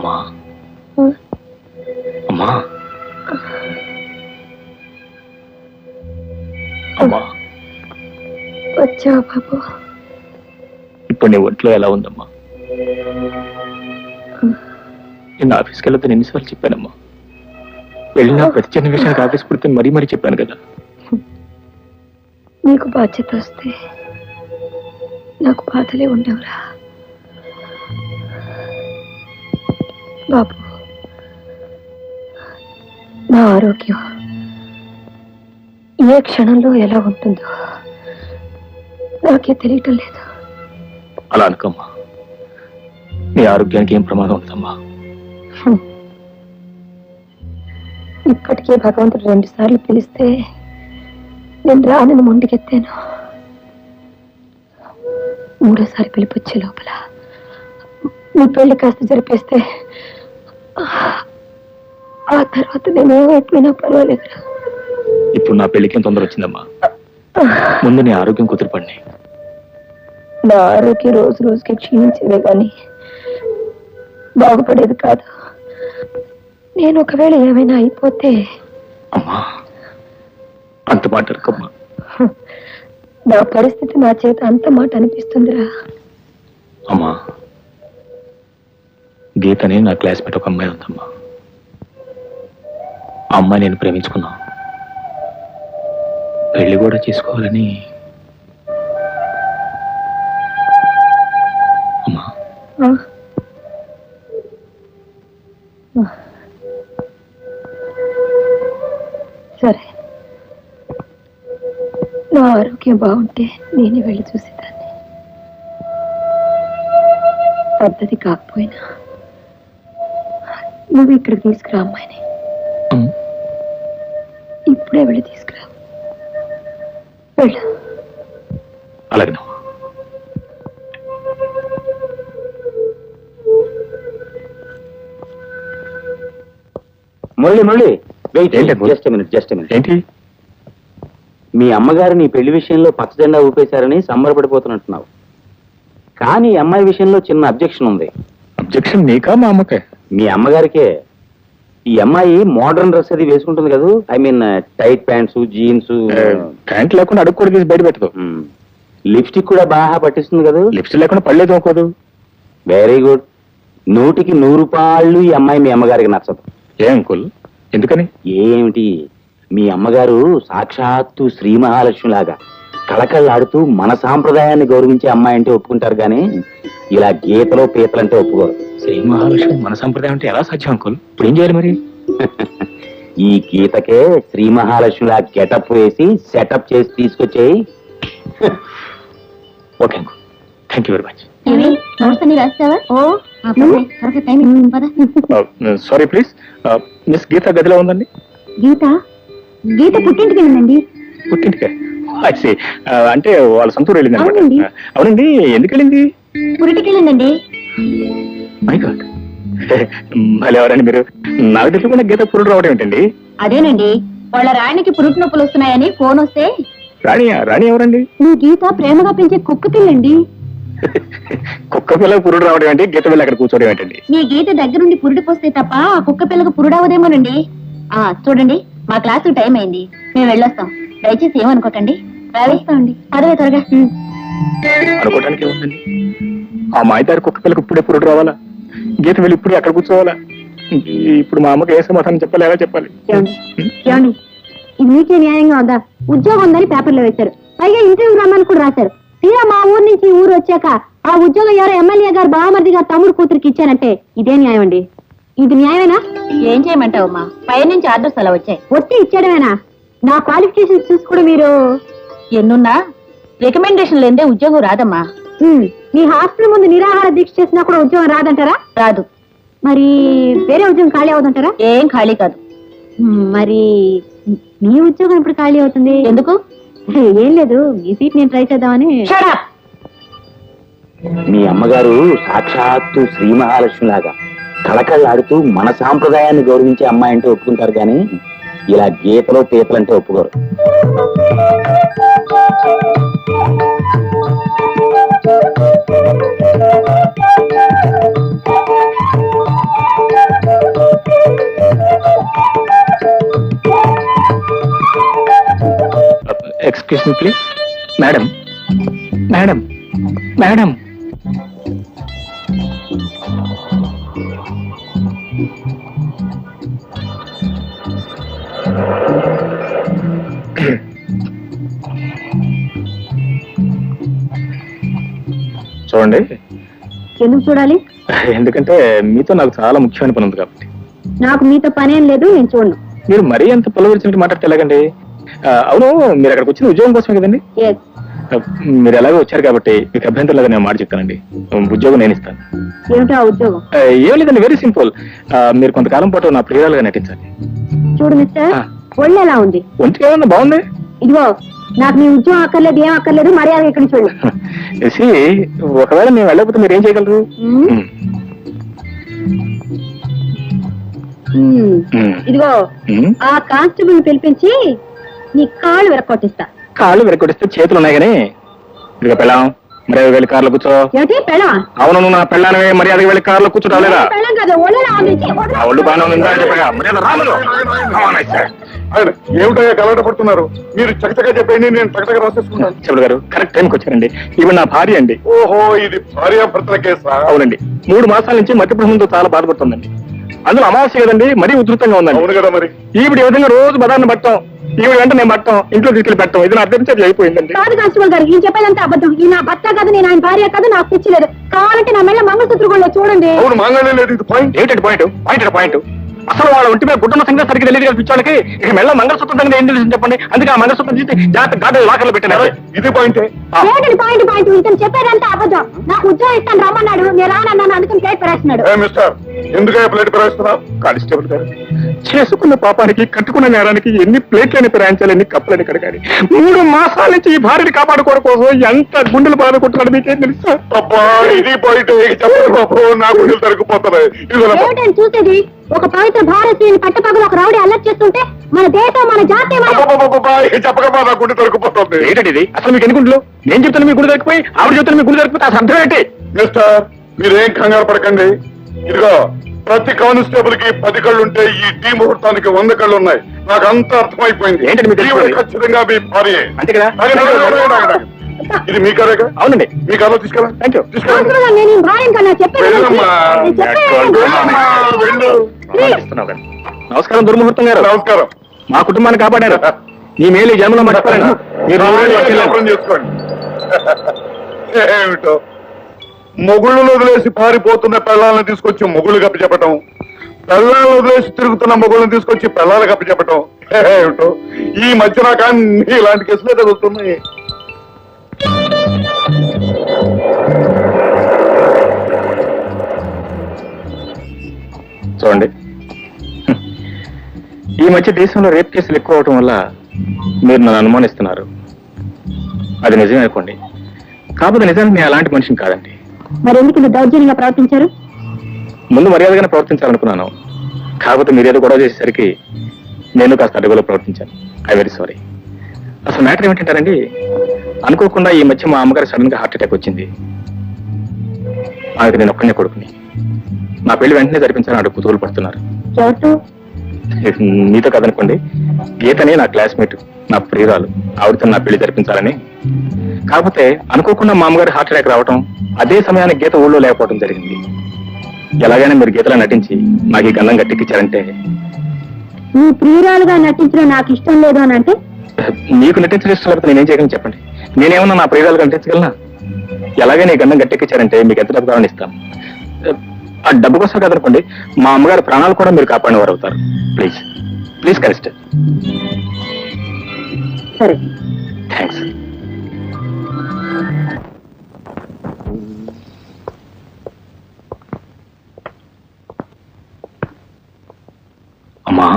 అమ్మా అమ్మా అమ్మా వచ్చావు బాబు. ఇప్పుడు నీ ఒంట్లో ఎలా ఉందమ్మా? నిన్న ఆఫీస్కి వెళ్ళొద్దని ఎన్నిసార్లు చెప్పానమ్మా. వెళ్ళినా ప్రతి చిన్న విషయానికి ఆఫీస్ పుడితే మరీ మరీ చెప్పాను కదా. నీకు బాధ్యత వస్తే నాకు బాధలే ఉండవురా బాబు. నా ఆరోగ్యం ఏ క్షణంలో ఎలా ఉంటుందో నాకే తెలియటం లేదు. అలా అనుకోమ్మా. నీ ఆరోగ్యానికి ఏం ప్రమాదం ఉందమ్మా. ఇప్పటికే భగవంతుడు 2 సార్లు పిలిస్తే నేను రానని మొండికెత్తాను. 3వ సారి పిలిపొచ్చే లోపల నీ పెళ్లి కాస్త జరిపేస్తే ఆ తర్వాత నేనేమైపోయినా పర్వాలేదురా. ఇప్పుడు నా పెళ్లికి తొందర వచ్చిందమ్మా. ముందు నీ ఆరోగ్యం కుదిరిపడినాయి. నా ఆరోగ్యం రోజు రోజుకి క్షీణించేదే కానీ బాగుపడేది కాదు. నేను ఒకవేళ ఏమైనా అయిపోతే అమ్మా అంత మాట్లాడకమ్మా. నా పరిస్థితి నా చేత అంత మాట అనిపిస్తుందిరా. అమ్మా గీతని నా క్లాస్మేట్ ఒక అమ్మాయి ఉందమ్మా. ఆ అమ్మాయి నేను ప్రేమించుకున్నా. పెళ్లి కూడా చేసుకోవాలని. అమ్మా సరే, నా ఆరోగ్యం బాగుంటే నేనే వెళ్ళి చూసేదాన్ని. పద్ధతి కాకపోయినా నువ్వు ఇక్కడికి తీసుకురా అమ్మాయిని. ఇప్పుడే వెళ్ళి తీసుకురా. వెళ్ళు. అలాగే. Murali just minute. ఏంటి? మీ అమ్మగారు నీ పెళ్లి విషయంలో పచ్చజెండా ఊపేశారని సంబరపడిపోతున్నట్టున్నావు. కానీ ఈ అమ్మాయి విషయంలో చిన్న అబ్జెక్షన్ ఉంది. అబ్జెక్షన్ నీకా మా అమ్మకే? మీ అమ్మగారికే. ఈ అమ్మాయి మోడర్న్ డ్రెస్ అది వేసుకుంటుంది కదా, I mean tight pants, jeans. Pant లేకుండా అడుగు కూడా తీసి బయట పెట్టదు. లిప్స్టిక్ కూడా బాగా పట్టిస్తుంది కదా. లిప్స్టిక్ లేకుండా పడలేదు అనుకోదు. Very good. 100కి 100 రూపాయలు ఈ అమ్మాయి మీ అమ్మగారికి నచ్చదు. ఏ అంకుల్, ఎందుకని? ఏమిటి, మీ అమ్మగారు సాక్షాత్తు శ్రీ మహాలక్ష్మి లాగా కళకళలాడుతూ మన సాంప్రదాయాన్ని గౌరవించే అమ్మాయి అంటే ఒప్పుకుంటారు, కానీ ఇలా గీతలో పీతలంటే ఒప్పుకోరు. శ్రీ మహాలక్ష్మి మన సంప్రదాయం అంటే ఎలా సాధ్యం అంకుల్? ఇప్పుడు ఏం చేయాలి మరి? ఈ గీతకే శ్రీ మహాలక్ష్మిలా గెటప్ వేసి సెటప్ చేసి తీసుకొచ్చేయి. Okay uncle, thank you very much. Sorry please, miss Geeta గదిలో ఉందండి. గీత పుట్టింటికి వెళ్ళిందండి. పుట్టింటికే? అంటే వాళ్ళ సొంతూరు వెళ్ళింది అనమాట. అవునండి, ఎందుకు వెళ్ళింది? పురిటికి వెళ్ళిందండి. మై గాడ్, మళ్ళీ ఎవరండి మీరు? నాకు తెలియకుండా గీత పురుడు రావడం ఏంటండి? అదేనండి, వాళ్ళ రాణికి పురుటి నొప్పులు వస్తున్నాయని ఫోన్ వస్తే. రాణి ఎవరండి? నీ గీత ప్రేమగా పెంచే కుక్క పిల్లండి. కుక్క పిల్లకి పురుడు రావడం ఏంటి? గీత పిల్ల అక్కడ కూర్చోవడం ఏంటండి? నీ గీత దగ్గరుండి పురుడు పోస్తే తప్ప ఆ కుక్క పిల్లకు పురుడవదేమోనండి. చూడండి, మా క్లాసు టైం అయింది, మేము వెళ్ళొస్తాం. దయచేసి ఏమనుకోకండి. రావేస్తామండి. అదే త్వరగా. అనుకోవడానికి ఏముందండి? ఆ మాయదారి కుక్క పిల్లకి ఇప్పుడే పురుడు రావాలా? గీత వెళ్ళి ఇప్పుడు అక్కడ కూర్చోవాలా? ఇప్పుడు మా అమ్మకి ఏ సమాధానం చెప్పాలి, ఎలా చెప్పాలి? ఏమండి, ఇది మీకే న్యాయంగా ఉందా? ఉద్యోగం ఉందని పేపర్లో వేశారు, పైగా ఇంటర్వ్యూ రమ్మని కూడా రాశారు. తీరా మా ఊరు నుంచి ఊరు వచ్చాక ఆ ఉద్యోగం ఎవరో ఎమ్మెల్యే గారు బావమరిది గారు తమ్ముడు కూతురికి ఇచ్చానంటే ఇదే న్యాయం అండి? ఇది న్యాయమేనా? ఏం చేయమంటావమ్మా, పై నుంచి ఆర్డర్స్ అలా వచ్చాయి. వస్తే ఇచ్చేయడమేనా? నా క్వాలిఫికేషన్ చూసి కూడా మీరు ఎన్నున్నా రికమెండేషన్ లేదే ఉద్యోగం రాదమ్మా. మీ హాస్టల్ ముందు నిరాహార దీక్ష చేసినా కూడా ఉద్యోగం రాదంటారా? రాదు. మరి వేరే ఉద్యోగం ఖాళీ అవుతుంటారా? ఏం ఖాళీ కాదు. మరి మీ ఉద్యోగం ఇప్పుడు ఖాళీ అవుతుంది ఎందుకు? ఏం లేదు, ఈ సీట్ నేను ట్రై చేద్దామని. మీ అమ్మగారు సాక్షాత్తు శ్రీ మహాలక్ష్మి లాగా కళకళలాడుతూ మన సాంప్రదాయాన్ని గౌరవించే అమ్మాయి అంటే ఒప్పుకుంటారు, కానీ ఇలా గీతలో పీతలంటే ఒప్పుకోరు. Me please madam madam madam. చూడండి. ఎందుకు చూడాలి? ఎందుకంటే మీతో నాకు చాలా ముఖ్యమైన పని ఉంది కాబట్టి. నాకు మీతో పనేం లేదు, నేను చూడను. మీరు మరీ అంత పొలవరిచినట్టు మాట్లాడితే ఎలాగండి? అవును, మీరు అక్కడికి వచ్చిన ఉద్యోగం కోసమే కదండి? Yes. మీరు ఎలాగో వచ్చారు కాబట్టి మీకు అభ్యంతరం లేదని నేను మాట చెప్తానండి. ఉద్యోగం నేను ఇస్తాను. ఏమిటా ఉద్యోగం? ఏం లేదండి, వెరీ సింపుల్. మీరు కొంతకాలం పాటు నా ప్రియురాలుగా నటించాలి. చూడు మిస్టర్, ఒళ్ళు ఎలా ఉంది? ఒంటికి ఏమన్నా బాగుంది. ఇదిగో, నాకు నీ ఉద్యోగం అక్కర్లేదు, ఏం అక్కర్లేదు, మర్యాద ఇక్కడి చూడు. ఒకవేళ నేను వెళ్ళకపోతే మీరు ఏం చేయగలరు? ఇదిగో, ఆ కానిస్టేబుల్ పిలిపించి నీ కాళ్ళు విరక్కొట్టిస్తా. కాళ్ళు విరక్కొట్టిస్తే చేతులు ఉన్నాయి కానీ ఇదిగో పెళ్ళాం, మర్యాద వెళ్ళి కార్లో కూర్చో. ఏమిటి పెళ్ళా? అవును, నువ్వు నా పెళ్ళానవే, మర్యాదగా వెళ్ళి కార్లో కూర్చోటా లేదా? పెళ్ళం కాదు, ఒళ్ళు ఎలా ఉంది? ఒళ్ళు బాగానే ఉందా చెప్పగా మర్యాద రాములు. ఏమిటో కలవట పడుతున్నారు మీరు? చక్కగా చెప్పండి, నేను చక్కగా రాసేసుకున్నాను. చెవుడు గారు కరెక్ట్ టైంకి వచ్చారండి. ఇవి నా భార్య అండి. ఓహో, ఇది భార్యాభర్తల కేసా? అవునండి, 3 మాసాల నుంచి మధ్యప్రభుత్వంతో చాలా బాధపడుతుందండి. అందులో అమావాస్య కదండి, మరీ ఉధృతంగా ఉందండి. అవును కదా మరి. ఈవిడ ఈ విధంగా రోజు బదాన్ని పట్టం, ఈవిడ వెంట నేను పట్టం, ఇంట్లో తీసుకెళ్ళి పెట్టం, ఇది నా అర్థం అయిపోయిందండి. కాదు కానిస్టేబుల్ గారు, ఈయన చెప్పేదంతా అబద్ధం. ఈ నా భర్త కాదు, నేను ఆయన భార్య కాదు, నాకు పిచ్చి లేదు. కావాలంటే నా మెల్ల మంగళసూత్రం కూడా చూడండి. అవును, మాంగళ్యం లేదు. ఇది పాయింట్. ఏంటంటే పాయింట్ అసలు వాళ్ళ ఒంటి మీద గుడ్డల సంగతి సరిగ్గా తెలియదు కదా పిచ్చాళ్ళకి. ఇక మెల్ల మంగళసూత్రం సంగతి ఏం తెలుసు చెప్పండి. అందుకే ఆ మంగళసూత్రం తీసి జాగ్రత్త గాడి లాకర్లో పెట్టారు. ఇది పాయింటే. ఏంటండి పాయింట్? ఇతను చెప్పేదంతా అబద్ధం. నాకు ఉద్యోగం ఇస్తాను రమ్మన్నాడు, నేను రానన్నాను, అందుకని ప్లేట్ పెరేస్తున్నాడు. మిస్టర్, ఎందుకు ప్లేట్ పెరేస్తున్నావు? కానిస్టేబుల్ గారు, చేసుకున్న పాపానికి కట్టుకున్న నేరానికి ఎన్ని ప్లేట్లని పెరాయించాలి, ఎన్ని కప్పులని కడగాలి. 3 మాసాల నుంచి ఈ భార్యని కాపాడుకోవడం కోసం ఎంత గుండెలు బాధకుంటున్నాడు మీకేం తెలుసా? అబ్బా, ఇది పాయింటే. చెప్పండి బాబు, నా గుండెలు తరుక్కుపోతున్నాయి. ఏమిటని చూసేది? ఒక పవిత్ర భారతీయుని పట్టపగలు ఒక రౌడీ అల్లరి చేస్తుంటే మన దేశం, మన జాతి చెప్పకమ్మా, నా గుండె తరుక్కుపోతుంది. ఏంటండి ఇది? అసలు మీకు ఎన్ని గుండెలు? నేను చెప్తాను మీ గుండె దొరికిపోయి, ఆవిడ చెప్తాను మీ గుండె దొరికిపోతే అసలు అర్థం ఏంటి? మిస్టర్, మీరేం కంగారు పడకండి. ఇదిగో, ప్రతి కానిస్టేబుల్ కి 10 కళ్ళు ఉంటే ఈ టీ ముహూర్తానికి 100 కళ్ళు ఉన్నాయి. నాకు అంతా అర్థమైపోయింది. ఏంటండి మీకు ఈవిడ ఖచ్చితంగా మీ భార్యే. అంతే కదా? ఇది మీ కారేగా? అవునండి, మీ కారులో తీసుకెళ్ళా. Thank you. తీసుకెళ్ళండి. నేను ఈ భార్యం కన్నా వెళ్ళమ్మా. నమస్కారం దుర్ముహూర్తం గారు. నమస్కారం. మా కుటుంబాన్ని కాపాడారు. మీ మేలు ఈ జన్మలో మర్చిపోయాను. మీరు వ్యాపారం చేసుకోండి. ఏమిటో మొగుళ్ళను వదిలేసి పారిపోతున్న పిల్లల్ని తీసుకొచ్చి మొగుళ్ళు కప్పి చెప్పటం, పిల్లలను వదిలేసి తిరుగుతున్న మొగుళ్ళని తీసుకొచ్చి పిల్లలు కప్పి చెప్పటం. ఏమిటో ఈ మధ్య నాకు అన్ని ఇలాంటి కేసులే తగులుతున్నాయి. చూడండి, ఈ మధ్య దేశంలో రేప్ కేసులు ఎక్కువ అవటం వల్ల మీరు నన్ను అనుమానిస్తున్నారు. అది నిజమే అనుకోండి, కాకపోతే నిజానికి నేను అలాంటి మనిషిని కాదండి. మరి ఎందుకు ఇంత దౌర్జన్యంగా ప్రవర్తించారు? ముందు మర్యాదగానే ప్రవర్తించాలనుకున్నాను, కాకపోతే మీరేదో గొడవ చేసేసరికి నేను కాస్త అడుగులో ప్రవర్తించాను. I very sorry. అసలు మ్యాటర్ ఏమిటంటారండి, అనుకోకుండా ఈ మధ్య మా అమ్మగారు సడన్ గా హార్ట్ అటాక్ వచ్చింది. ఆమెకు నేను ఒక్కనే కొడుకుని. నా పెళ్లి వెంటనే జరిపించాలని అడుగు కుతూహలు పడుతున్నారు. ఎవరితో? మీతో కదనుకోండి, గీతని నా క్లాస్మేట్, నా ప్రియురాలు, ఆవిడతో నా పెళ్లి జరిపించాలని. కాకపోతే అనుకోకుండా మా అమ్మగారి హార్ట్ అటాక్ రావటం, అదే సమయానికి గీత ఊళ్ళో లేకపోవడం జరిగింది. ఎలాగైనా మీరు గీతలో నటించి నాకు ఈ గంధం గట్టెక్కించారంటే. నీ ప్రియురాలుగా నటించడం నాకు ఇష్టం లేదు అని అంటే? మీకు నటించడం ఇష్టం లేకపోతే నేనేం చేయగలను చెప్పండి? నేనేమన్నా నా ప్రియురాలుగా నటించగలనా? ఎలాగైనా ఈ గంధం గట్టెక్కించారంటే మీకు ఎంత డబ్బు కావాలని ఇస్తాను. ఆ డబ్బు కోసం కదనుకోండి, మా అమ్మగారి ప్రాణాలు కూడా మీరు కాపాడిన వారు అవుతారు. Please please canister. సరే, థ్యాంక్స్. అమ్మా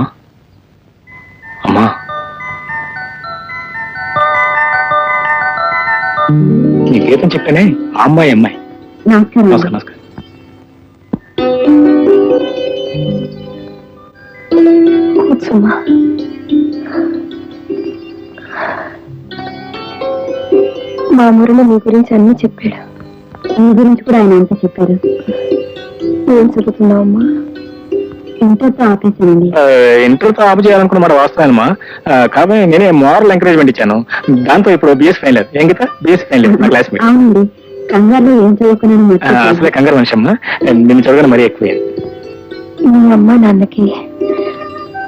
అమ్మా, నీ గీతం చెప్పానే, ఆ అమ్మాయి. నమస్కారం. నమస్కారం. నమస్కారం. కూర్చోమ్మా. మా మురళి మీ గురించి అన్ని చెప్పాడు. మీ గురించి కూడా ఆయన అంతా చెప్పారు. ఏం చదువుతున్నావమ్మా? ఇంటర్తో ఆపేసానండి. ఇంటర్తో ఆపు చేయాలనుకున్న మాట వాస్తవమా? కాబట్టి నేనే మోరల్ ఎంకరేజ్మెంట్ ఇచ్చాను. దాంతో ఇప్పుడు బిఎస్ ఫైనల్. ఏం గీత? బిఎస్ ఫైనల్ నా క్లాస్మేట్. అవునండి, కంగారులో ఏం చదువుకున్నాను అసలే కంగారు మనిషి అమ్మా. నిన్ను చదవగానే మరీ ఎక్కువే. మీ అమ్మ నాన్నకి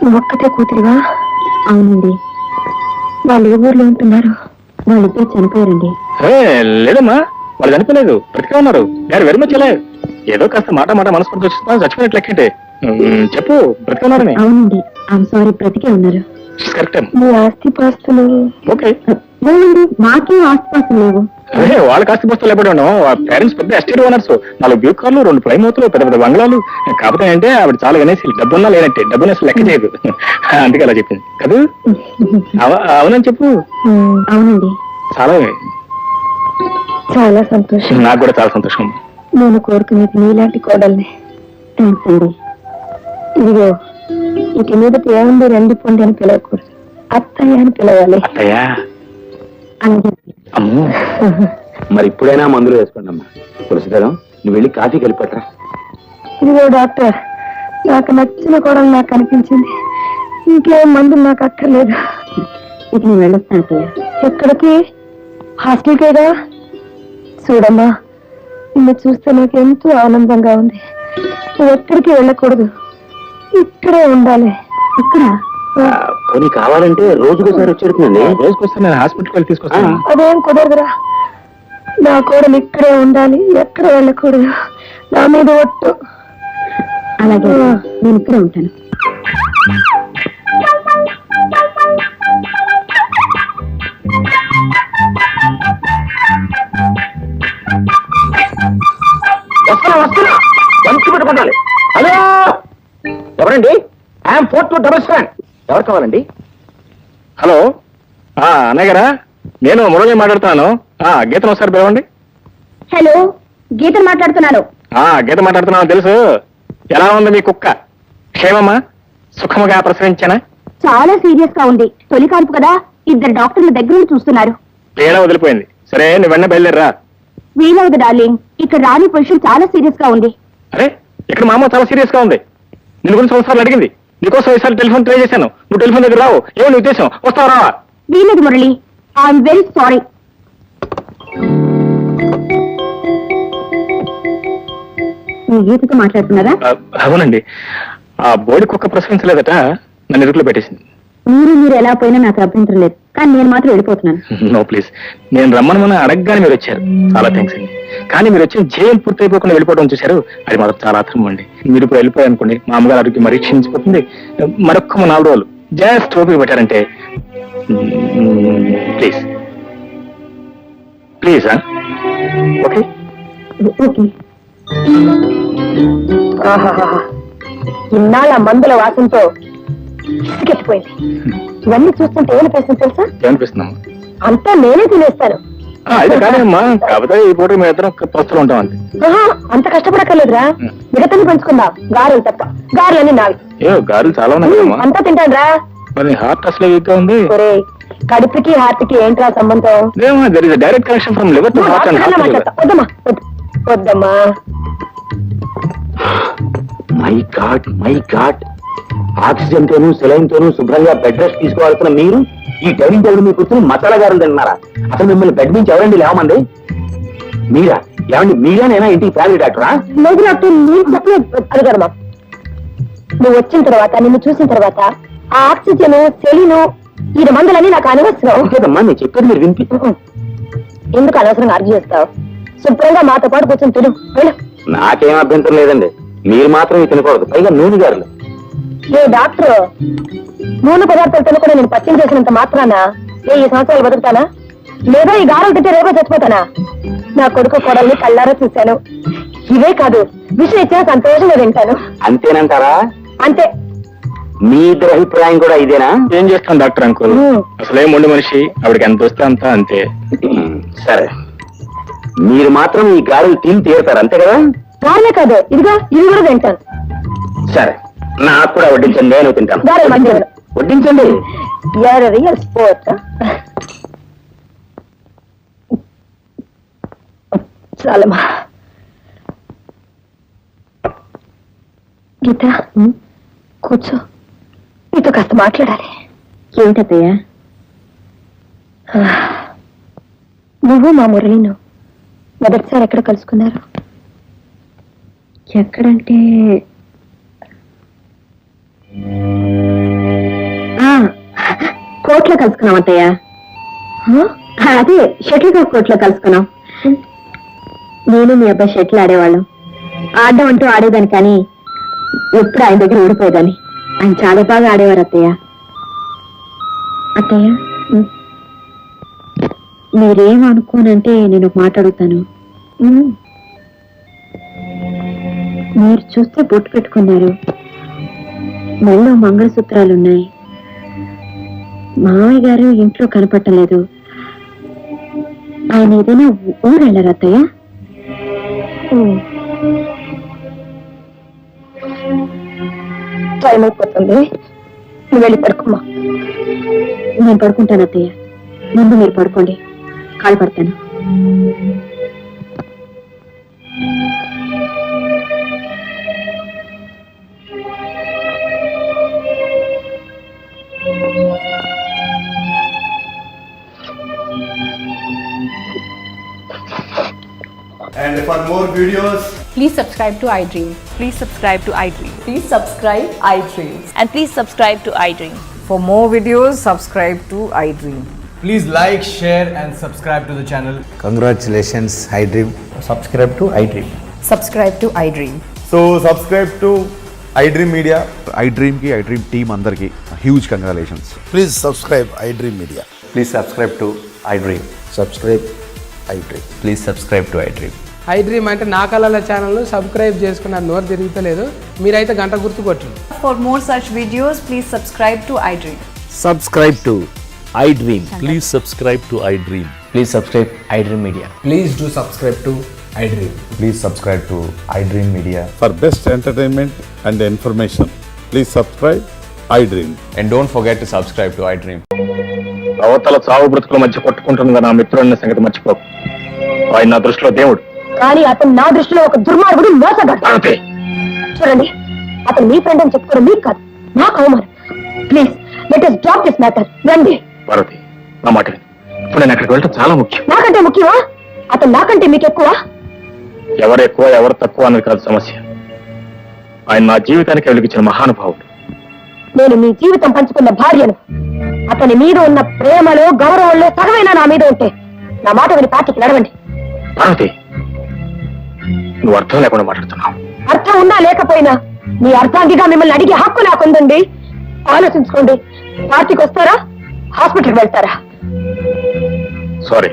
నువ్వు ఒక్కతే కూతురుగా? అవునండి. వాళ్ళు ఏ ఊర్లో ఉంటున్నారు? వాళ్ళిద్దరు చనిపోయారండి. లేదమ్మా, వాళ్ళు చనిపోలేదు, బ్రతికే ఉన్నారు. గారు వెరీ మచ్ లేదు. ఏదో కాస్త మాట మనస్ఫూర్తి వచ్చిన చచ్చిపోయినట్లు లెక్కంటే. చెప్పు, బ్రతికే ఉన్నారని. అవునండి, ఐఎమ్ సారీ, బ్రతికే ఉన్నారు. కరెక్ట్. మీ ఆస్తి పాస్తులు? ఓకే. లేదండి, మాకేం ఆస్తి పాస్తులు లేవు. అదే వాళ్ళకి ఆస్తి పుస్తకాలు ఎప్పుడు ఉన్నాం. పేరెంట్స్ పెద్ద ఎస్టేట్ ఓనర్స్, 4 బ్యూ కార్లు, 2 ప్రైమోతులు, పెద్ద పెద్ద బంగ్లాలు. కాకపోతే అంటే ఆవిడ చాలా అనేసి డబ్బున్నా లేనట్టే, డబ్బుని అసలు లెక్క చేయదు. అందుకే అలా చెప్పింది కదా. అవునని చెప్పు. అవునండి. చాలా చాలా సంతోషం. నాకు కూడా చాలా సంతోషం. నేను కోరుకునేది నీలాంటి కోడల్ని. థ్యాంక్స్ అండి. ఇదిగో, ఇక మీద ఏముంది రండి పొండి అని పిలవకూడదు, అత్తయ్య అని పిలవాలి. అత్తయ్యా? అలాగే. అమ్మో, మరి ఇప్పుడైనా మందులు వేసుకోండి అమ్మా. తులసిధరం, నువ్వు వెళ్ళి కాఫీ కలిపట్రా. ఇదిగో డాక్టర్, నాకు నచ్చిన కోడలు నాకు కనిపించింది. ఇంకేం మందులు నాకు అక్కర్లేదు. ఇక నేను వెళ్ళొస్తాను అత్తయ్య. ఎక్కడికి? హాస్టల్కేగా. చూడమ్మా, నిన్ను చూస్తే నాకు ఎంతో ఆనందంగా ఉంది. నువ్వు ఎక్కడికి వెళ్ళకూడదు, ఇక్కడే ఉండాలి. ఇక్కడ పోనీ కావాలంటే రోజుకోసారి వచ్చేడుతుందండి. రోజుకొస్తే నేను హాస్పిటల్కి వెళ్ళి తీసుకొస్తాను. అదేం కుదరదురా. నా కోడలు ఇక్కడే ఉండాలి, ఎక్కడ వెళ్ళకూడదు. నా మీద ఒట్టు. అలాగే, నేను ఇక్కడే ఉంటాను. వస్తున్నా మంచి పెట్టుకోవాలి. హలో, ఎవరండి? ఐఎమ్ 4277. ఎవరు కావాలండి? హలో, అన్నయ్య గారా? నేను మురళి మాట్లాడుతున్నాను. గీతను ఒకసారి పిలవండి. హలో, గీత మాట్లాడుతున్నాను. గీత మాట్లాడుతున్నాను తెలుసు. ఎలా ఉంది మీ కుక్క? క్షేమమా? సుఖముగా ప్రసవించానా? చాలా సీరియస్ గా ఉంది. తొలి కాన్పు కదా, 2 డాక్టర్ల దగ్గర నుండి చూస్తున్నారు. తేడా వదిలిపోయింది. సరే, నువ్వు వెన్న బయలుదేరరా. వీలవదు డార్లింగ్, ఇక్కడ రాని పొజిషన్ చాలా సీరియస్ గా ఉంది. అరే, ఇక్కడ మా అమ్మ చాలా సీరియస్ గా ఉంది. నిన్ను గురించి సంవత్సరాలు అడిగింది. నీకోసం ఈసారి టెలిఫోన్ ట్రై చేశాను. నువ్వు టెలిఫోన్ దగ్గర రావు. ఏమో నీ ఉద్దేశం? వస్తావు రావా? వీలేదు మురళి, ఐఎమ్ వెరీ సారీ. మీ గీతతో మాట్లాడుతున్నారా? అవునండి. ఆ బోడి కుక్క ప్రసవించలేదట, నన్ను ఇరుకులో పెట్టేసింది. మీరు ఎలా పోయినా నాకు అభ్యంతరం లేదు, కానీ నేను మాత్రం వెళ్ళిపోతున్నాను. నో ప్లీజ్, నేను రమ్మని అడగగానే మీరు వచ్చారు. చాలా థ్యాంక్స్ అండి. కానీ మీరు వచ్చి జైలు పూర్తయిపోకుండా వెళ్ళిపోవడం చూశారు, అది మాత్రం చాలా అర్థం అండి. మీరు ఇప్పుడు వెళ్ళిపోయారనుకోండి, మా అమ్మగారు ఆరోగ్యం మరీ క్షీణించిపోతుంది. మరొక్క 4 రోజులు జస్ట్ ఓపిక పెట్టారంటే. Please please. Okay okay. ఇన్నాళ్ళ మందుల వాసనతో ఇసుకెత్తిపోయింది. ఇవన్నీ చూస్తుంటే ఏమనిపిస్తుంది తెలుసా? ఏమనిపిస్తుందమ్మా? అంతా నేనే తినేస్తాను. అయితే కానీ అమ్మా, కాకపోతే ఈ పూట మీ ఇద్దరం పస్తులు ఉంటాం అంతే. అంత కష్టపడక్కర్లేదురా, మిగతాన్ని పంచుకుందాం. గారెలు తప్ప, గారెలన్నీ నావి. గారెలు చాలా ఉన్నాయి కదమ్మా. అంతా తింటాను రా. మరి హార్ట్ అసలు వీక్ గా ఉంది. కడుపుకి హార్ట్ కి ఏంట్రా సంబంధం? There is direct connection from liver to heart and heart. వద్దమ్మా, వద్దమ్మా. మై గాడ్, ఆక్సిజన్ తోనూ సెలైన్ తోనూ శుభ్రంగా బెడ్ రెస్ట్ తీసుకోవాల్సిన మీరు ఈ డైనింగ్ టేబుల్ మీ కూర్చొని మసాలా గారులు తిన్నారా? అసలు మిమ్మల్ని బెడ్ నుంచి ఎవరండి లేవమంది? మీరా? ఏమండి మీరేనైనా ఇంటికి ఫ్యామిలీ డాక్టరా? లేదు డాక్టర్, నేను చెప్పలేదు. అడుగడమా, నువ్వు వచ్చిన తర్వాత, నిన్ను చూసిన తర్వాత ఆ ఆక్సిజన్ సెలీను ఈ మందులన్నీ నాకు అనవసరం. లేదమ్మా, నేను చెప్పేది మీరు వినిపి. ఎందుకు అనవసరంగా అర్జీ చేస్తావు? శుభ్రంగా మాతో పాటు కూర్చొని తిను. నాకేం అభ్యంతరం లేదండి, మీరు మాత్రం తినకూడదు, పైగా నూనె గారులు. ఏ డాక్టర్, నూనె పదార్థాలు తినకుండా నేను పచ్చం చేసినంత మాత్రాన 1000 సంవత్సరాలు బతుకుతానా? లేదా ఈ గారెలు తింటే రేపే చచ్చిపోతానా? నా కొడుకు కోడల్ని కళ్ళారా చూశాను. ఇవే కాదు, విషయం ఇచ్చినా సంతోషంగా తింటాను. అంతేనంటారా? అంతే. మీ ఇద్దరు అభిప్రాయం కూడా ఇదేనా? ఏం చేస్తాను డాక్టర్ అంకుల్, అసలే మొండి మనిషి, ఆవిడకి ఎంత వస్తే అంతా అంతే. సరే, మీరు మాత్రం ఈ గారెలు తిని తీరుతారు అంతే కదా? గారెలే కాదు, ఇదిగా ఇవి కూడా తింటాను. సరే, నాకు కూడా వడ్డించండి, నేను తింటాను. గారెలు మంచిగా వడ్డించండి. Real sport. చాలమ్మా. గీత, కూర్చో, నీతో కాస్త మాట్లాడాలి. ఏమిటత్తయ్యా? నువ్వు మా మురళిను మొదటిసారి ఎక్కడ కలుసుకున్నారు? ఎక్కడంటే కోర్టులో కలుసుకున్నాం అత్తయ్య. అదే షటిల్ కోర్టులో కలుసుకున్నాం. నేను మీ అబ్బాయి షటిల్ ఆడేవాళ్ళం. ఆడడం అంటూ ఆడేదాన్ని, కానీ ఎప్పుడు ఆయన దగ్గర ఓడిపోయేదాన్ని. ఆయన చాలా బాగా ఆడేవారు అత్తయ్య. అత్తయ్య, మీరేమనుకోనంటే నేను ఒక మాట అడుగుతాను. మీరు చూస్తే బొట్టు పెట్టుకున్నారు, మెళ్ళో మంగళసూత్రాలున్నాయి. మామయ్య గారు ఇంట్లో కనపట్టలేదు. ఆయన ఏదైనా ఊరు వెళ్ళారు అత్తయ్య? టైం అయిపోతుంది, నువ్వు వెళ్ళి పడుకోమ్మా. నేను పడుకుంటాను అత్తయ్య, ముందు మీరు పడుకోండి, కాలు పడతాను. And for more videos, Please subscribe to iDream. Please subscribe to iDream. Please subscribe iDream. And please subscribe to iDream. For more videos, subscribe to iDream. please like, share and subscribe to the channel. Congratulations, iDream. Subscribe to iDream. Subscribe to iDream. So subscribe to iDream Media. iDream ki iDream team అందరికి huge congratulations. Please subscribe iDream Media. Please subscribe to iDream. Subscribe iDream. Please subscribe to iDream. iDream అంటే నా కళల channel subscribe చేసుకున్నారు, నోరు తిరుగుతలేదు. మీరైతే గంట గుర్తు కొట్టండి. For more such videos, please subscribe to iDream. Subscribe to iDream. Please subscribe to iDream. Please subscribe iDream Media. Please do subscribe to iDream. Please subscribe to iDream Media. For best entertainment and information, please subscribe iDream. And don't forget to subscribe to iDream. అవతల చావు బ్రతుకుల మధ్య కొట్టుకుంటున్న నా మిత్రుడిన సంగతి మర్చిపోకు. ఆయన నా దృష్టిలో దేవుడు, కానీ అతను నా దృష్టిలో ఒక దుర్మార్గుడు, మోసగాడు. పార్వతి, చూడండి, అతను మీ ఫ్రెండ్ అని చెప్పుకోవడం మీకు కాదు, నాకు అవమానం. Please let us drop this matter. రండి. పార్వతి, నా మాట విను. ఇప్పుడు నేను అక్కడికి వెళ్ళటం చాలా ముఖ్యం. నాకంటే ముఖ్యమా? అతను నాకంటే మీకు ఎక్కువ? ఎవరు ఎక్కువ ఎవరు తక్కువ అన్నది కాదు సమస్య. ఆయన నా జీవితానికి వెలిగించిన మహానుభావుడు. నేను మీ జీవితం పంచుకున్న భార్యను. అతని మీద ఉన్న ప్రేమలో గౌరవంలో సగమైనా నా మీద ఉంటే నా మాట విని పార్టీకి నడవండి. పార్వతి, నువ్వు అర్థం లేకుండా మాట్లాడుతున్నావు. అర్థం ఉన్నా లేకపోయినా మీ అర్థాంగిగా మిమ్మల్ని అడిగే హక్కు నాకుందండి. ఆలోచించుకోండి. పార్టీకి వస్తారా, హాస్పిటల్కి వెళ్తారా? సారీ,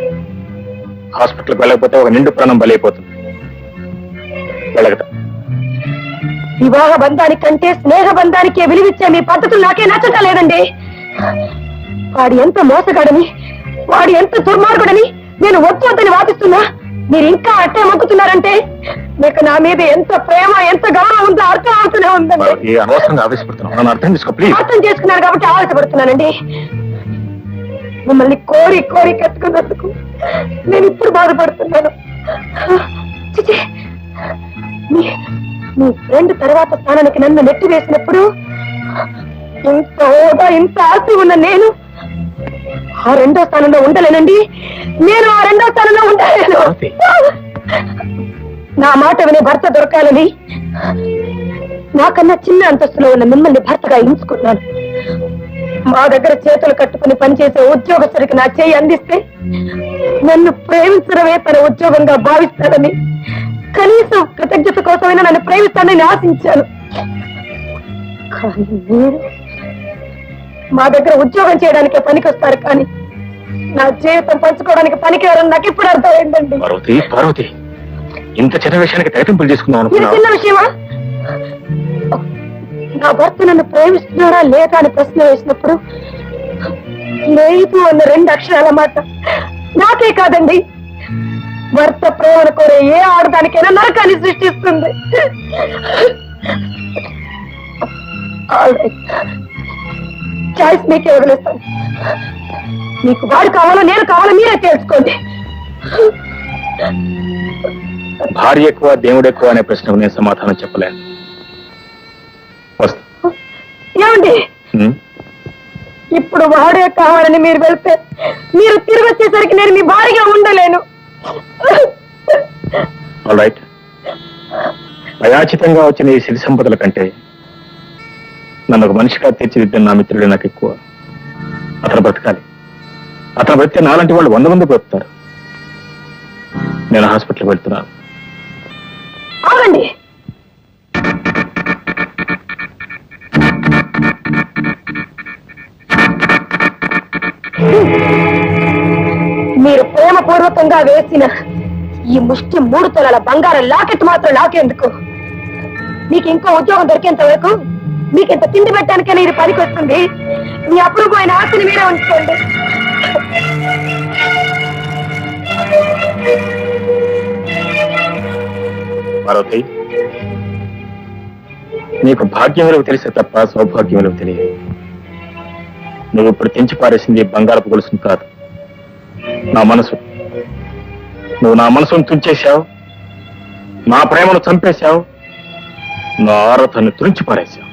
హాస్పిటల్కి వెళ్ళకపోతే ఒక నిండు ప్రాణం బలైపోతుంది. వెళ్ళగట. వివాహ బంధానికంటే స్నేహ బంధానికే విలువిచ్చే మీ పద్ధతులు నాకే నచ్చటం లేదండి. వాడు ఎంత మోసగాడని, వాడు ఎంత దుర్మార్గుడని నేను వద్దు వద్దని వాదిస్తున్నా మీరు ఇంకా అట్టే మొక్కుతున్నారంటే మీకు నా మీద ఎంత ప్రేమ, ఎంత గౌరవం ఉందో అర్థం అవుతూనే ఉందండి. ఈ అనవసరంగా ఆవేశపడుతున్నావు, నన్ను అర్థం చేసుకో ప్లీజ్. అర్థం చేసుకున్నారు కాబట్టి ఆవేశపడుతున్నానండి. మిమ్మల్ని కోరి కోరి కట్టుకున్నందుకు నేను ఇప్పుడు బాధపడుతున్నాను. చిచి, మీ ఫ్రెండ్ తర్వాత స్థానానికి నన్ను నెట్టి వేసినప్పుడు ఇంత హోదా, ఇంత ఆస్తి ఉన్న నేను ఆ రెండో స్థానంలో ఉండలేనండి. నేను ఆ రెండో స్థానంలో ఉండలేను. నా మాట వినే భర్త దొరకాలని నాకన్నా చిన్న అంతస్తులో ఉన్న మిమ్మల్ని భర్తగా ఎంచుకున్నాను. మా దగ్గర చేతులు కట్టుకుని పనిచేసే ఉద్యోగస్తుడికి నా చేయి అందిస్తే నన్ను ప్రేమించడమే తన ఉద్యోగంగా భావిస్తానని, కనీసం కృతజ్ఞత కోసమైనా నన్ను ప్రేమిస్తానని ఆశించాను. కానీ మీరు మా దగ్గర ఉద్యోగం చేయడానికే పనికొస్తారు, కానీ నా జీవితం పంచుకోవడానికి పనికిరారని నాకు ఇప్పుడు అర్థమైందండి. పార్వతి, పార్వతి, ఇంత చిన్న విషయానికి తెగతింపులు చేసుకుందాం ఇది అనుకున్నాను. చిన్న విషయమా? నా భర్త నన్ను ప్రేమిస్తున్నాడా లేదా అని ప్రశ్న వేసినప్పుడు లేదు అన్న రెండు అక్షరాల మాట నాకే కాదండి, భర్త ప్రేమను కోరే ఏ ఆడదానికైనా నరకాన్ని సృష్టిస్తుంది. చాయిస్ మీకే వదిలేస్తాను. మీకు వాడు కావాలో నేను కావాలో మీరే తెలుసుకోండి. భార్య ఎక్కువ దేవుడు ఎక్కువ అనే ప్రశ్నకు నేను సమాధానం చెప్పలేను. వస్తా. ఏమండి ఇప్పుడు వాడే కావాలని మీరు వెళ్తే మీరు తిరిగి వచ్చేసరికి నేను మీ భారీగా ఉండలేను. ఆల్ రైట్, అయాచితంగా వచ్చిన ఈ సిరి సంపదల కంటే నన్ను ఒక మనిషిగా తీర్చిదిద్దిన నా మిత్రుడే నాకు ఎక్కువ. అతను బ్రతకాలి. అతను బ్రతికే నాలాంటి వాళ్ళు 100 మంది బ్రతుకుతారు. నేను హాస్పిటల్కి వెళ్తున్నాను. ఆగండి. మీరు ప్రేమపూర్వకంగా వేసిన ఈ ముష్టి 3 తులాల బంగారం లాకెట్ మాత్రం లాకేందుకు? మీకు ఇంకో ఉద్యోగం దొరికేంత వరకు మీకు ఇంత తిండి పెట్టడానికైనా ఇది పనికి వస్తుంది. మీ అపూర్వమైన ఆశని మీరే ఉంచుకోండి. పార్వతి, నీకు భాగ్యం విలువ తెలిసే తప్ప సౌభాగ్యం విలువ తెలియదు. నువ్వు ఇప్పుడు తెంచి పారేసింది బంగారపు గొలుసును కాదు, నా మనసు. నువ్వు నా మనసును తుంచేశావు, నా ప్రేమను చంపేశావు, నా ఆరాధనను తురించి పారేశావు.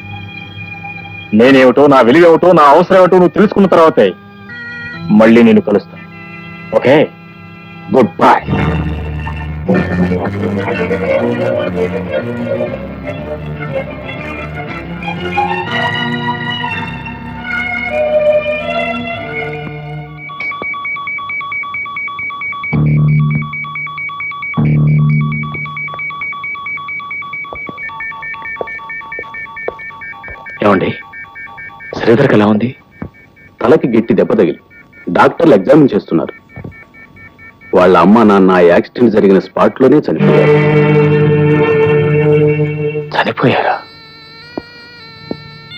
నేనేమిటో, నా విలువేమిటో, నా అవసరం ఏమిటో నువ్వు తెలుసుకున్న తర్వాతే మళ్ళీ నేను కలుస్తాను. Okay, good bye. ఏమండి, శ్రీధర్కి ఎలా ఉంది? తలకి గట్టి దెబ్బ తగిలి డాక్టర్లు ఎగ్జామిన్ చేస్తున్నారు. వాళ్ళ అమ్మ నాన్న యాక్సిడెంట్ జరిగిన స్పాట్ లోనే చనిపోయారు. చనిపోయారా?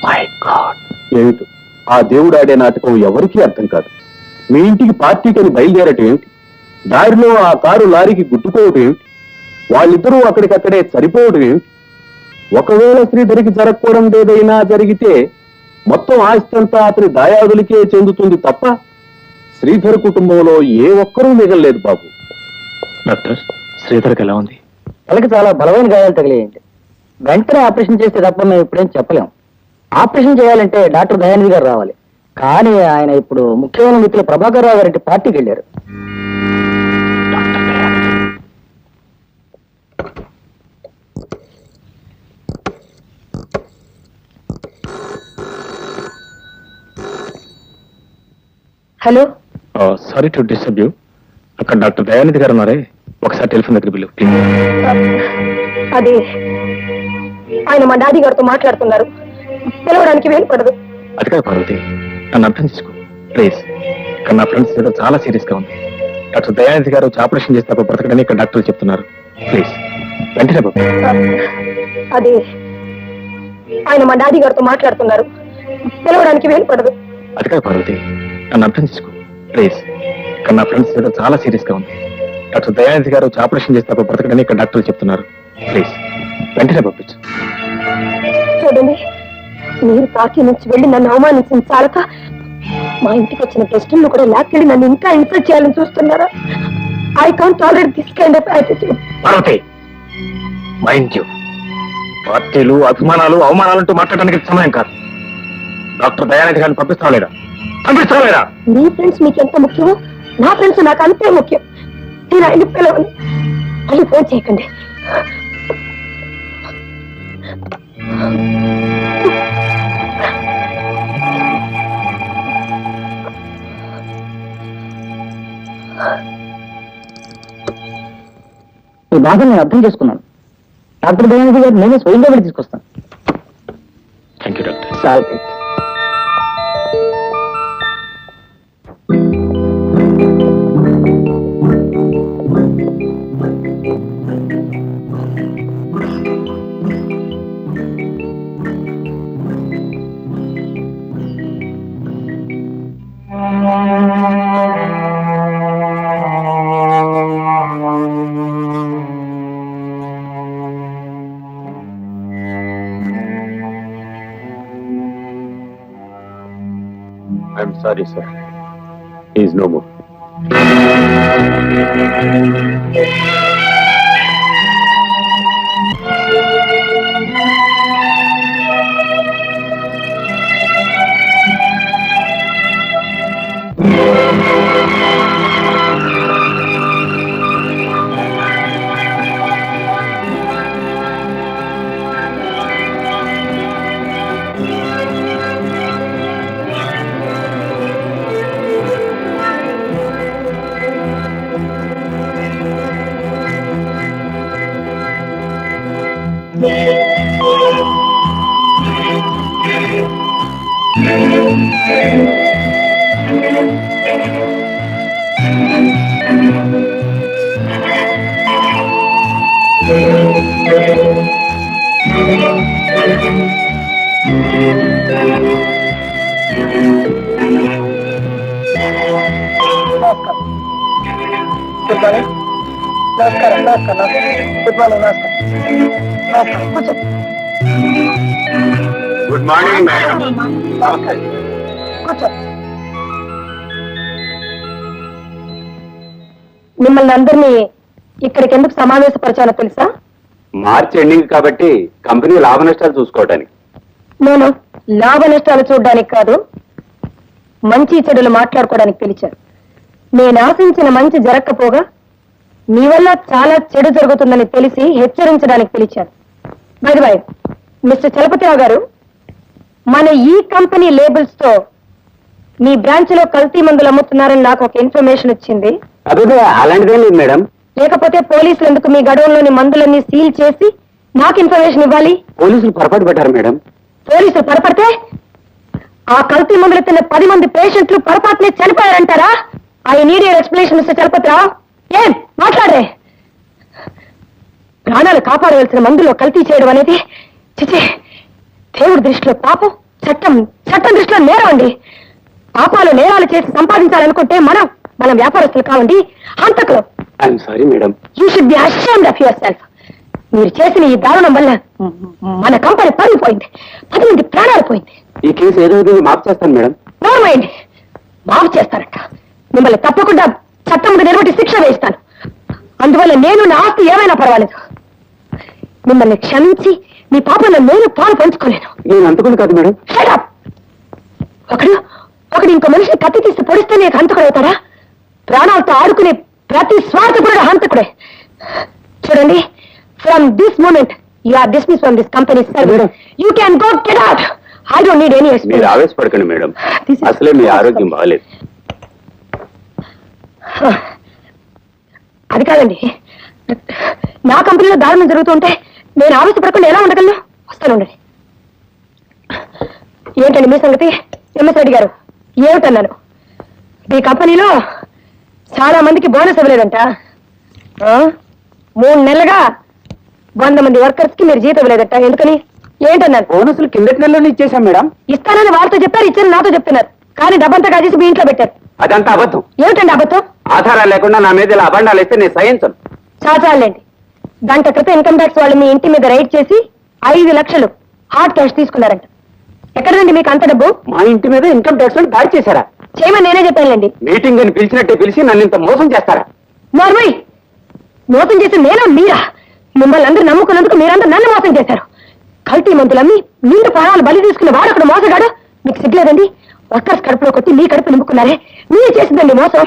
My God. ఏమిటి ఆ దేవుడు ఆడే నాటకం ఎవరికీ అర్థం కాదు. మీ ఇంటికి పార్టీకని బయలుదేరటం ఏమిటి? దారిలో ఆ కారు లారీకి గుట్టుకోవటం ఏమిటి? వాళ్ళిద్దరూ అక్కడికక్కడే సరిపోవడం ఏమిటి? ఒకవేళ శ్రీధరికి జరగకూడదు ఏదైనా జరిగితే మొత్తం ఆస్తి అంతా అతని దాయాదులకే చెందుతుంది తప్ప శ్రీధర్ కుటుంబంలో ఏ ఒక్కరూ మిగలలేదు బాబు. డాక్టర్, శ్రీధర్కి ఎలా ఉంది? తలకి చాలా బలమైన గాయాలు తగిలేయండి. వెంటనే ఆపరేషన్ చేస్తే తప్ప మేము ఇప్పుడేం చెప్పలేం. ఆపరేషన్ చేయాలంటే డాక్టర్ దయానిధి గారు రావాలి. కానీ ఆయన ఇప్పుడు ముఖ్యమైన మిత్రులు ప్రభాకర్ రావు గారి పార్టీకి వెళ్ళారు. Hello. Sorry to disturb you. అక్కడ డాక్టర్ దయానిధి గారు ఉన్నారే, ఒకసారి టెలిఫోన్ దగ్గర బిల్లు ప్లీజ్. అది ఆయన మా డాడీ గారితో మాట్లాడుతున్నారు, పిలవడానికి వీలు పడదు. అది కాదు పార్వతి, నన్ను అర్థం చేసుకో ప్లీజ్. ఇక్కడ నా ఫ్రెండ్స్ ఏదో చాలా సీరియస్ గా ఉంది. డాక్టర్ దయానిధి గారు ఆపరేషన్ చేస్తే తప్ప బ్రతకడని ఇక్కడ డాక్టర్లు చెప్తున్నారు. ప్లీజ్ వెంటనే బాబు. అది ఆయన మా డాడీ గారితో మాట్లాడుతున్నారు, పిలవడానికి వీలు పడదు. అది కాదు పార్వతి, నన్ను అర్థం చేసుకో ప్లీజ్. ఇక్కడ నా ఫ్రెండ్స్ ఏదో చాలా సీరియస్ గా ఉంది. డాక్టర్ దయానిధి గారు ఆపరేషన్ చేస్తే తప్ప బ్రతకడని ఇక్కడ డాక్టర్లు చెప్తున్నారు. ప్లీజ్ వెంటనే పంపించు. చూడండి, మీరు పార్టీ నుంచి వెళ్ళి నన్ను అవమానించిన చాలక మా ఇంటికి వచ్చిన గెస్టులను కూడా లాక్కెళ్ళి నన్ను ఇంకా ఇన్సల్ట్ చేయాలని చూస్తున్నారా? I can't tolerate this kind of attitude. Parvati, mind you, పార్టీలు అభిమానాలు అవమానాలంటూ మాట్లాడడానికి సమయం కాదు. డాక్టర్ దయానిధి గారిని పంపిస్తావా లేదా? మీ ఫ్రెండ్స్ మీకు ఎంత ముఖ్యమో నా ఫ్రెండ్స్ నాకు అంతే ముఖ్యం. నేను ఆయన పిలవని మళ్ళీ ఫోన్ చేయకండి. ఈ బాధ నేను అర్థం చేసుకున్నాను. డాక్టర్ దయానిధి గారు నేనే స్వయంగా వెళ్ళి తీసుకొస్తాను. Thank you doctor. చాలా I'm sorry sir, is no more. నమస్కారం నమస్కారం గుడ్ మార్నింగ్ నమస్కారం కూర్చో. Good morning madam. కూర్చో. మిమ్మల్ని అందరినీ ఇక్కడికి ఎందుకు సమావేశపరిచానో తెలుసా? మార్చ్ ఎండింగ్ కాబట్టి కంపెనీ లాభ నష్టాలు చూసుకోవడానికి. నేను లాభ నష్టాలు చూడడానికి కాదు, మంచి చెడులు మాట్లాడుకోవడానికి పిలిచాను. నేను ఆశించిన మంచి జరగకపోగా మీ వల్ల చాలా చెడు జరుగుతుందని తెలిసి హెచ్చరించడానికి పిలిచాను. By the way, mister Chalapathirao గారు, మన ఈ కంపెనీ లేబుల్స్ తో మీ బ్రాంచ్ లో కల్తీ మందులు అమ్ముతున్నారని నాకు ఒక ఇన్ఫర్మేషన్ వచ్చింది. అదే అలాంటిదే లేదు మేడం. లేకపోతే పోలీసులు ఎందుకు మీ గడవంలోని మందులన్నీ సీల్ చేసి నాకు ఇన్ఫర్మేషన్ ఇవ్వాలి? పోలీసులు పొరపాటు పడ్డారు మేడం. పోలీసులు పొరపడితే ఆ కల్తీ మందులు తిన్న 10 మంది పేషెంట్లు పొరపాటునే చనిపోయారంటారా? I need your explanation mister Chalapathirao. ఏం మాట్లాడే? ప్రాణాలు కాపాడవలసిన మందులో కల్తీ చేయడం అనేది చిచి, దేవుడి దృష్టిలో పాపం, చట్టం దృష్టిలో నేరం అండి. పాపాలు నేరాలు చేసి సంపాదించాలనుకుంటే మనం వ్యాపారస్తులు కావండి, హంతకులు. I'm sorry madam. You should be ashamed of yourself. మీరు చేసిన ఈ దారుణం వల్ల మన కంపెనీ పడిపోయింది, 10 మంది ప్రాణాలు పోయింది. ఈ కేసు ఏదో మాఫ్ చేస్తాను మేడం. నోర్మైండి, మాఫ్ చేస్తారట. మిమ్మల్ని తప్పకుండా చట్టం ముందు నిలబెట్టి శిక్ష వేయిస్తాను. అందువల్ల నేను నా ఆస్తి ఏమైనా పర్వాలేదు. మిమ్మల్ని క్షమించి మీ పాపంలో నేను పాలు పంచుకోలేను. నేను అందుకుని కాదు మేడం. Shut up! ఒకడు ఇంకో మనిషిని కత్తి తీసి పొడిస్తే నీకు హంతకుడవుతారా? ప్రాణాలతో ఆడుకునే ప్రతి స్వార్థకుడు హంతకుడే. చూడండి, from this moment you are dismiss from this company service. You can go, get out. I don't need any మీరు ఎక్స్ప్లెనేషన్. ఆవేశపడకండి మేడం, అసలే మీ ఆరోగ్యం బాగాలేదు. అది కాదండి, నా కంపెనీలో దారుణం జరుగుతుంటే నేను ఆవేశపడకుండా ఎలా ఉండగలను? వస్తాను ఉండండి. ఏంటండి మీ సంగతి? ఎంఎస్ రెడ్డి గారు, ఏమిటన్నాను? మీ కంపెనీలో చాలా మందికి బోనస్ ఇవ్వలేదంట. 3 నెలలుగా 100 మంది వర్కర్స్ కి మీరు జీతం ఇవ్వలేదట. ఎందుకని? ఏంటన్నాను? బోనసులు కిందటి నెలలోనే ఇచ్చేసాం మేడం. ఇస్తానని వాళ్ళతో చెప్పారు, ఇచ్చారని నాతో చెప్తున్నారు. కానీ డబ్బంతా కాజేసి మీ ఇంట్లో పెట్టారు. అదంతా అబద్ధం. ఏమిటండి అబద్ధం? ఆధారాలు లేకుండా నా మీద ఇలా అబండాలు వేస్తే నేను సహించను. చాచాలండి. గంట క్రితం ఇన్కమ్ ట్యాక్స్ వాళ్ళు మీ ఇంటి మీద రైడ్ చేసి 5 లక్షలు హార్డ్ క్యాష్ తీసుకున్నారంట. ఎక్కడండి మీకు అంత డబ్బు? మా ఇంటి మీద ఇన్కమ్ ట్యాక్స్ దాడి చేశారా? చేయమని నేనే చెప్పానులేండి. మీటింగ్ అని పిలిచినట్టే పిలిచి నన్ను ఇంత మోసం చేస్తారా? నార్మల్ మోసం చేసి నేనా మీరా? మిమ్మల్ని అందరూ నమ్ముకున్నందుకు మీరందరూ నన్ను మోసం చేశారు. కల్తీ మందులమ్మి నిండు ప్రాణాలు బలి తీసుకున్న వాడొకడు మోసగాడు. మీకు సిగ్గులేదండి? వర్కర్స్ కడుపులో కొట్టి మీ కడుపు నింపుకున్నారే, మీరు చేసిందండి మోసం.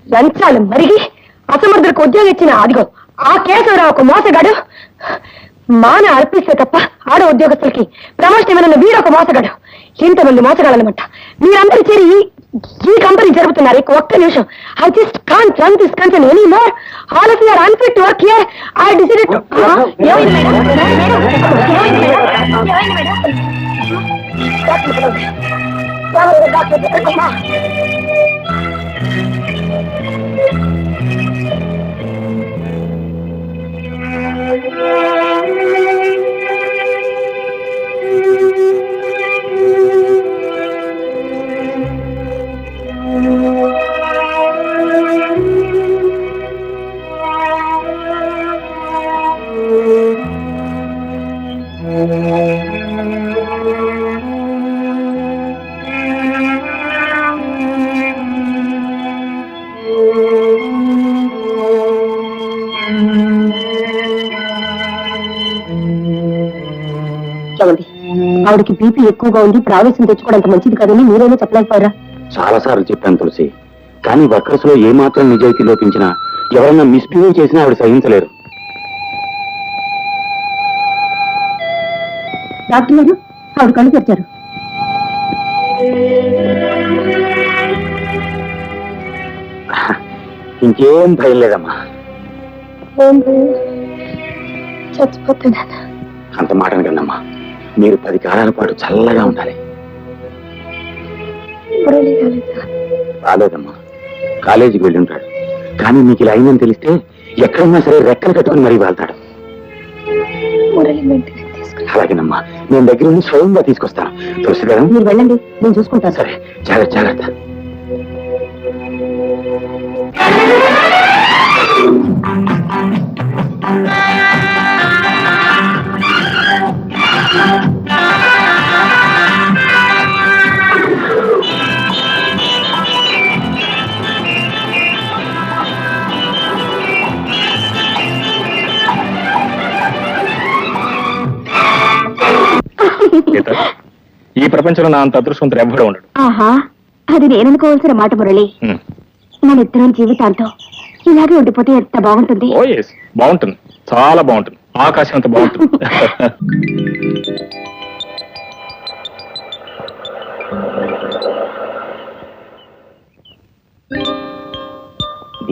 లంచాలు మరిగి అసమర్థులకు ఉద్యోగం ఇచ్చిన అదిగో ఆ కేశవరావు ఒక మోసగాడు. మాన అర్పిస్తే తప్ప ఆడ ఉద్యోగస్తులకి ప్రమోషన్ ఏమైనా వీడొక మోసగాడు. ఇంతమంది మోసగాళ్ళనమాట. మీరందరూ చేరి ఈ కంపెనీ జరుగుతున్నారు. ఒక్క నిమిషం. I just can't run this company any more. All of you are unfit to work here. I decided to ఏమైంది మేడం? చూడండి, ఆవిడకి బీపీ ఎక్కువగా ఉంది, ప్రావేశం తెచ్చుకోవడానికి మంచిది కాదని మీరేమో చెప్పలేకపోయారా? చాలా సార్లు చెప్పాను తులసి, కానీ వర్కర్స్ లో ఏ మాత్రం నిజాయితీ లోపించినా ఎవరైనా మిస్బిహేవ్ చేసినా ఆవిడ సహించలేరు. డాక్టర్ గారు, ఆవిడ కళ్ళు తెచ్చారు. ఇంకేం భయం లేదమ్మా. చచ్చిపోతున్నాను. అంత మాట కన్నమ్మా, మీరు 10 కాలాల పాటు చల్లగా ఉండాలి. రాలేదమ్మా, కాలేజీకి వెళ్ళి ఉంటాడు. కానీ మీకు ఇలా అయిందని తెలిస్తే ఎక్కడన్నా సరే రెక్కలు కట్టుకుని మరీ వెళ్తాడు. అలాగేనమ్మా, నేను దగ్గర నుండి స్వయంగా తీసుకొస్తాను. తులసి గారు, మీరు వెళ్ళండి, నేను చూసుకుంటాను. సరే, జాగ్రత్త. గీత, ఈ ప్రపంచంలో నా అంత అదృష్టవంతుడు ఎవ్వడూ ఉండడు. ఆహా, అది నేననుకోవాల్సిన మాట మురళి. హ్మ్. మన ఇద్దరం జీవితాంతం ఇలాగే ఉండిపోతే ఎంత బాగుంటుంది. ఓ ఎస్, బాగుంటుంది, చాలా బాగుంటుంది, ఆకాశం అంత బాగుంటుంది.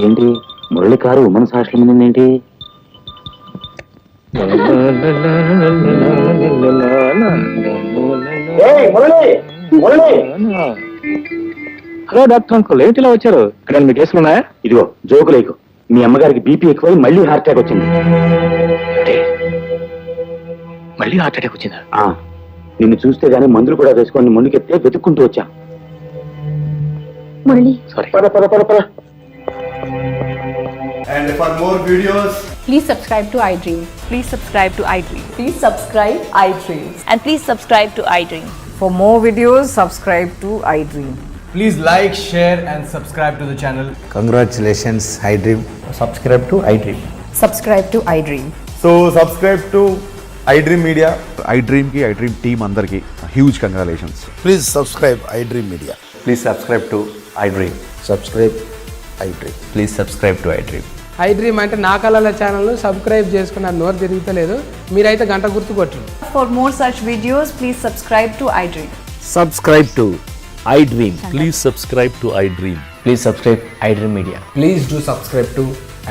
ఏంటి మురళి కారు ఉమెన్స్ హాస్టల్ మీద ఏంటి? హలో డాక్టర్ అంకుల్, ఏంటి ఇలా వచ్చారు? ఇక్కడ మీ కేసులు ఉన్నాయా? ఇదిగో జోకు లేకు, మీ అమ్మగారికి బీపీ ఎక్కువై మళ్ళీ హార్ట్ అటాక్ వచ్చింది. అంటే మళ్ళీ హార్ట్ అటాక్ వచ్చిందా? ఆ, నిన్ను చూస్తే గానీ మందులు కూడా వేసుకొని ముందుకెత్తే వెతుక్కుంటూ వచ్చా. మురళి, సారీ. పద పద పద పద. And for more videos, Please subscribe to iDream. Please subscribe to iDream. Please subscribe iDream. And please subscribe to iDream. For more videos, subscribe to iDream. please like, share, and subscribe to the channel. Congratulations, iDream. Subscribe to iDream. Subscribe to iDream. So subscribe to iDream Media. IDream team అందరికి huge congratulations. Please subscribe iDream Media. Please subscribe to iDream. Subscribe iDream. Please subscribe to iDream. iDream అంటే నా కళల ఛానల్ను subscribe చేసుకున్న నోరు తిరుగుతలేదు. మీరైతే గంట గుర్తు కొట్టండి. For more such videos, please subscribe to iDream. Subscribe to iDream. Please subscribe to iDream. Please subscribe iDream Media. Please do subscribe to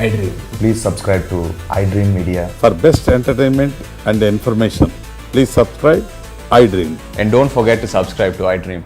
iDream. Please subscribe to iDream Media. For best entertainment and information, please subscribe iDream. And don't forget to subscribe to iDream.